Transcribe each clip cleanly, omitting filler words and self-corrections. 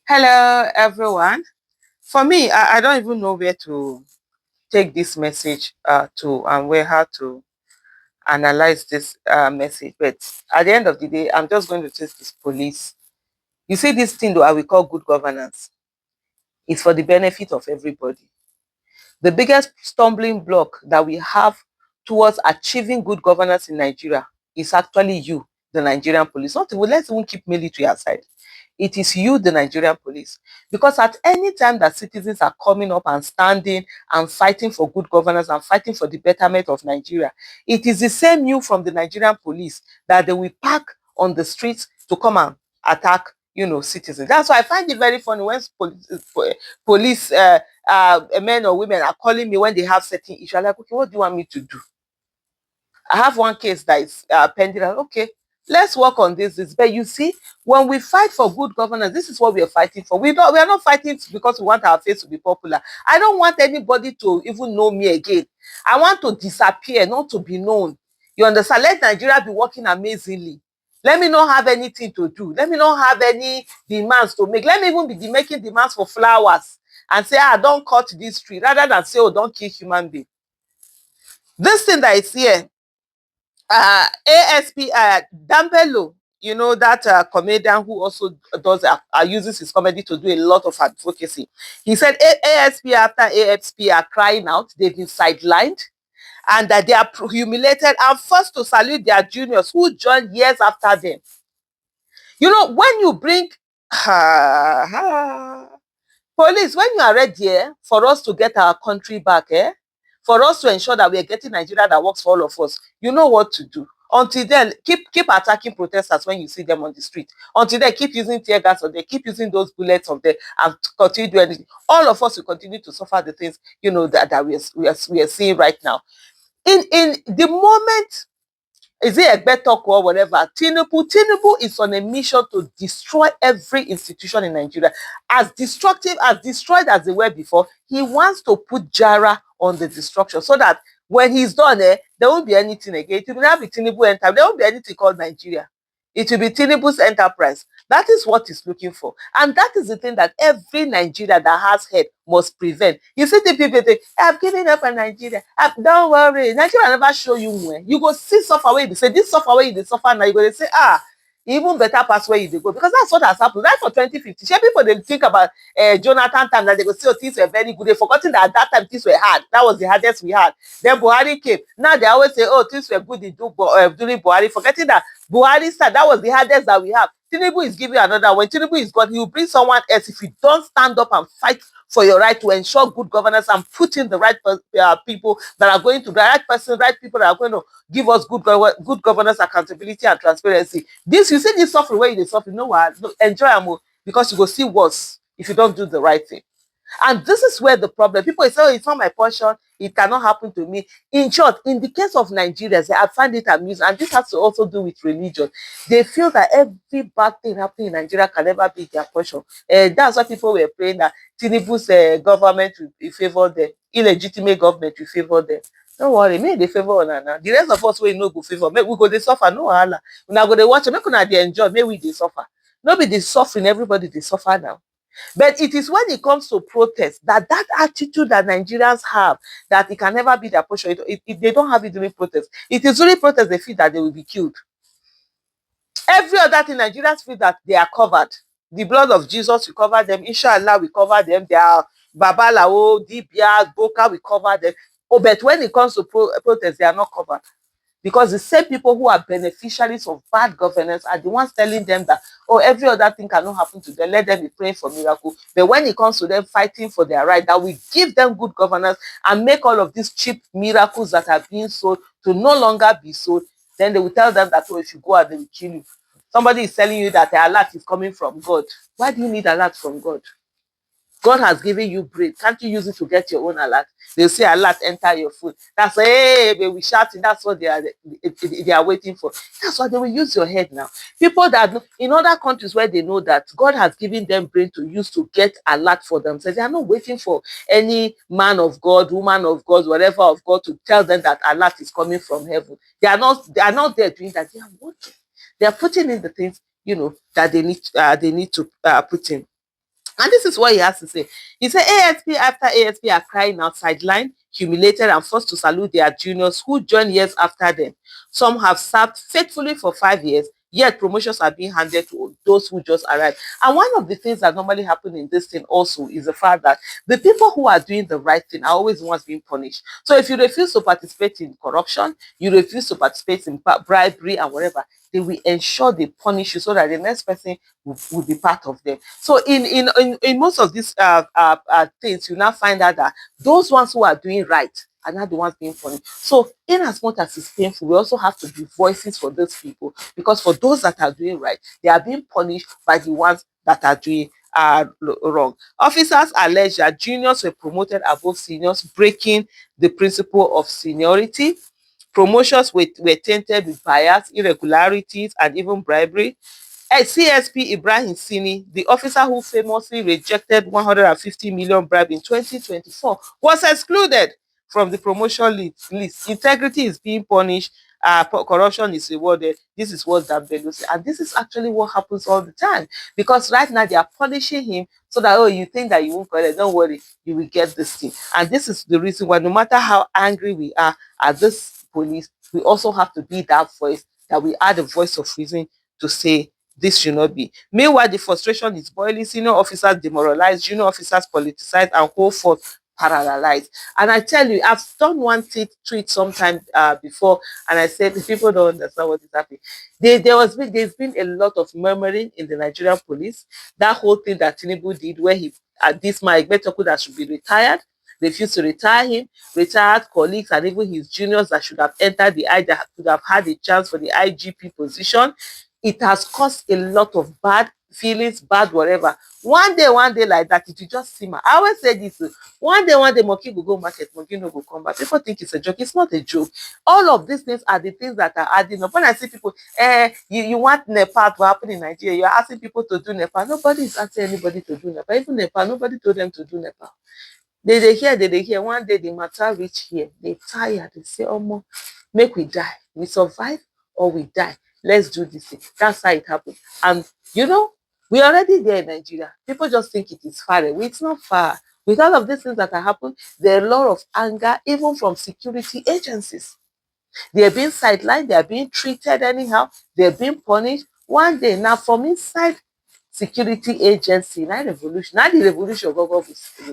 Hello, everyone. For me, I don't even know where to take this message to and where how to analyze this message. But at the end of the day, I'm just going to take this police. You see, this thing that we call good governance is for the benefit of everybody. The biggest stumbling block that we have towards achieving good governance in Nigeria is actually you, the Nigerian police. Not even, let's even keep military aside. It is you, the Nigerian police. Because at any time that citizens are coming up and standing and fighting for good governance and fighting for the betterment of Nigeria, it is the same you from the Nigerian police that they will pack on the streets to come and attack, citizens. That's why I find it very funny when police men or women are calling me when they have certain issues. I'm like, okay, what do you want me to do? I have one case that is pending. Okay, let's work on this. But you see, when we fight for good governance, this is what we are fighting for. We are not fighting because we want our face to be popular. I don't want anybody to even know me again. I want to disappear, not to be known. You understand? Let Nigeria be working amazingly. Let me not have anything to do. Let me not have any demands to make. Let me even be making demands for flowers and say, don't cut this tree, rather than say, don't kill human being. This thing that is here, ASP Dampelo, that comedian who also does uses his comedy to do a lot of advocacy. He said ASP after ASP are crying out, they've been sidelined, and that they are humiliated and forced to salute their juniors who joined years after them. When you bring police, when you are ready for us to get our country back, for us to ensure that we are getting Nigeria that works for all of us, you know what to do. Until then, keep attacking protesters when you see them on the street. Until then, keep using tear gas on them, keep using those bullets on them, and continue doing anything. All of us will continue to suffer the things that we are seeing right now. In the moment, is it a talk or whatever? Tinubu is on a mission to destroy every institution in Nigeria. As destructive, as destroyed as they were before, he wants to put Jara on the destruction so that when he's done, there won't be anything again. It will not be Tinubu enter. There won't be anything called Nigeria. It will be Tinubu's enterprise. That is what he's looking for. And that is the thing that every Nigeria that has head must prevent. You see the people think, I've given up on Nigeria. Don't worry. Nigeria never show you where. You go see suffer where you say, this suffer where you suffer now. You go say, even better pass where you go. Because that's what has happened. Right for 2050. Share people, they think about Jonathan time that they go say, things were very good. They've forgotten that at that time things were hard. That was the hardest we had. Then Buhari came. Now they always say, things were good during Buhari. Forgetting that Buhari said that was the hardest that we have. Tinubu is giving another. When Tinubu is gone, he will bring someone else if you don't stand up and fight for your right to ensure good governance and put in the right people that are going to, the right person, right people that are going to give us good governance, accountability, and transparency. This, you see this suffering where you suffer, enjoy them because you go see worse if you don't do the right thing. And this is where the problem, people say, it's not my portion, it cannot happen to me. In short, in the case of Nigerians, I find it amusing, and this has to also do with religion. They feel that every bad thing happening in Nigeria can never be their portion. That's why people were praying that Tinubu's government will favor them, illegitimate government will favor them. Don't worry, may they favor on now. The rest of us will no go favor. Make we go they suffer, no wahala. Una go they watch, make una they enjoy, may we they suffer. No be they suffering, everybody they suffer now. But it is when it comes to protest that attitude that Nigerians have, that it can never be their portion. They don't have it during protest. It is during protest they feel that they will be killed. Every other thing, Nigerians feel that they are covered. The blood of Jesus will cover them. Inshallah will cover them. They are Babalawo, Dibia, Boka will cover them. But when it comes to protest, they are not covered. Because the same people who are beneficiaries of bad governance are the ones telling them that, every other thing cannot happen to them. Let them be praying for miracle. But when it comes to them fighting for their right, that we give them good governance and make all of these cheap miracles that are being sold to no longer be sold, then they will tell them that, if you go out, they will kill you. Somebody is telling you that the alert is coming from God. Why do you need alert from God? God has given you brain. Can't you use it to get your own alert? They'll say alert, enter your phone. That's hey, they will shout it. That's what they are waiting for. That's why they will use your head now. People that in other countries where they know that God has given them brain to use to get alert for themselves, they are not waiting for any man of God, woman of God, whatever of God to tell them that alert is coming from heaven. They are not there doing that. They are working. They are putting in the things that they need to put in. And this is what he has to say. He said ASP after ASP are crying out, sidelined, humiliated, and forced to salute their juniors who joined years after them. Some have served faithfully for 5 years, yet promotions are being handed to those who just arrived. And one of the things that normally happen in this thing also is the fact that the people who are doing the right thing are always the ones being punished. So if you refuse to participate in corruption, you refuse to participate in bribery and whatever, they will ensure they punish you so that the next person will be part of them. So in most of these things, you now find out that those ones who are doing right are not the ones being punished. So in as much as it's painful, we also have to be voices for those people, because for those that are doing right, they are being punished by the ones that are doing wrong. Officers allege that juniors were promoted above seniors, breaking the principle of seniority. Promotions were tainted with bias, irregularities, and even bribery. CSP Ibrahim Sini, the officer who famously rejected 150 million bribe in 2024, was excluded from the promotion list. Integrity is being punished, corruption is rewarded. This is what Dambelu said. And this is actually what happens all the time, because right now they are punishing him so that, oh, you think that you won't collect, don't worry, you will get this thing. And this is the reason why no matter how angry we are at this police, we also have to be that voice, that we are the voice of reason to say this should not be. Meanwhile, the frustration is boiling. Senior officers demoralized, junior officers politicized, and whole force paralyzed. And I tell you, I've done one tweet sometime before, and I said people don't understand what is happening. There's been a lot of murmuring in the Nigerian police. That whole thing that Tinubu did, where he this my Egbetoku that should be retired, refused to retire him, retired colleagues and even his juniors that should have entered the I that could have had a chance for the IGP position. It has caused a lot of bad feelings, bad whatever. One day like that, it will just simmer. I always say this: one day, monkey will go market, monkey no go come back. People think it's a joke. It's not a joke. All of these things are the things that are adding up. When I see people, you want Nepal to happen in Nigeria, you're asking people to do Nepal. Nobody is asking anybody to do Nepal. Even Nepal, nobody told them to do Nepal. They hear. One day the matter reach here. They tired. They say, "Omo, make we die. We survive or we die. Let's do this thing." That's how it happened. And you know, we're already there in Nigeria. People just think it is far away. It's not far. With all of these things that are happening, there are a lot of anger, even from security agencies. They're being sidelined, they're being treated anyhow, they're being punished. One day, now from inside security agency, na revolution, na the revolution go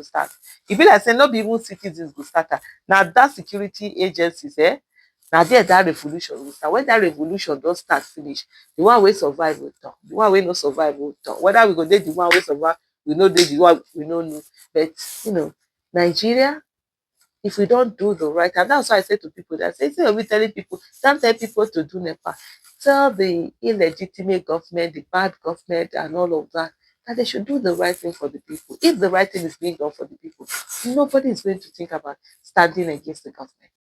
start. E be like say no be even citizens go start am, na that security agencies na there that revolution go start. When that revolution don start finish, the one wey survive go talk, the one wey no survive go talk. Whether we go dey the one wey survive, we no dey the one we no know. But you know, Nigeria, if we don't do the right, and that's why I say to people that say, instead of me telling people, don't tell people to do NEPA, tell the illegitimate government, the bad government, and all of that, that they should do the right thing for the people. If the right thing is being done for the people, nobody is going to think about standing against the government.